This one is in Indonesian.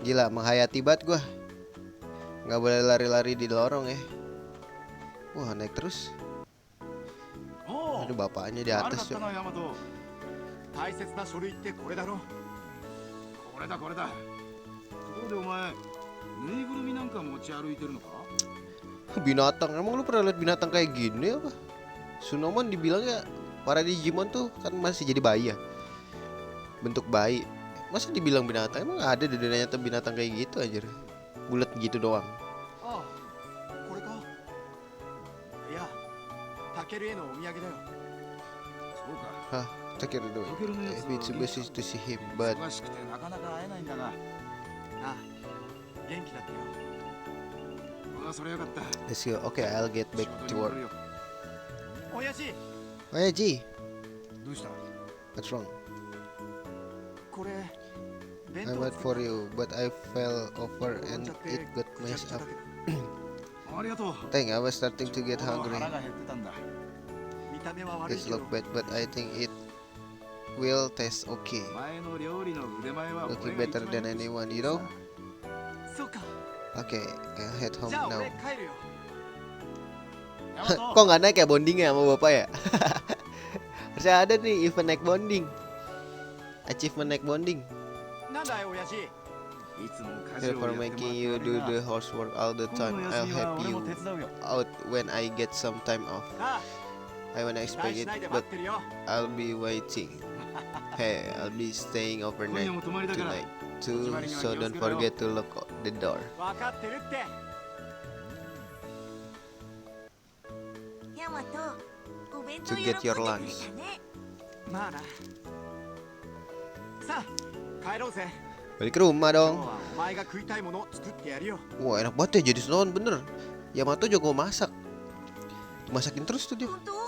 Gila, menghayati banget gua. Nggak boleh lari-lari di lorong ya. Wah, naik terus. お Aduh, bapaknya di 悪か atas った tuh. なヤマト。大切な書類ってこれだろ。これだこれだ。ところでお前ぬいぐるみなんか持ち歩いてるのか？ Binatang, emang lu pernah lihat binatang kayak gini apa? Sunomon dibilangnya para Digimon tuh kan masih jadi bayi ya. Bentuk bayi. Masa dibilang binatang? Emang ada di dunia nyata binatang kayak gitu anjir. Bulat gitu doang. ああ、これか。いや、タケルへのお土産だよ。そうか。 Hah, take it away. タケルのやつ If it's a message to see him, but 忙しくてなかなか会えないんだが。ああ、元気だったよ。ああ、それよかった。 let's go. Okay, I'll get 仕 back 事 to に戻 work. るよ。親父、 Oh yeah, G, どうした？ what's wrong? これ、弁 I 当 wait 作 for った。 you, but I fell over 転ん and じゃって it got ぐちゃぐ messed ちゃ up. だけど。ありがとう。 Dang, I was starting to get ちょうど hungry. 腹が減ってたんだ。見た目は悪い This けど、 look bad, but I think it will taste okay. 前の料理の腕前は Looking 俺が better 一番 than よく知って anyone, る you さ know? そうか。 Okay, I'll head home じゃあ now. 俺帰るよ。ヤマ Kok ト、 nggak naik ya bondingnya sama bapak ya? Harusnya ada nih event naik bonding. Achievement naik bonding. なんだよ親父。いつも家事 Here を for やってもらって making you 悪い do な。 the housework all the 今度 time. の I'll 休みは help 俺も you 手伝うよ。 out when I get some time off. あ I wanna あ、期 expect 待し it, ないで but 待ってるよ。 I'll be waiting. Hey, I'll be staying 今 overnight 夜も泊まりだから。 tonight too, so don't forget to lock the door. 分かってるって。ヤマト、お弁 To 当喜ん get で your くれた lunch. ね。まあな。さあ、帰ろうぜ。 Balik ke rumah 今日 dong. はお前が食いたいもの作ってやるよ。 Wah, enak banget ya jadi Snow bener. Yamato jago masak. Dimasakin terus tuh dia. 本当？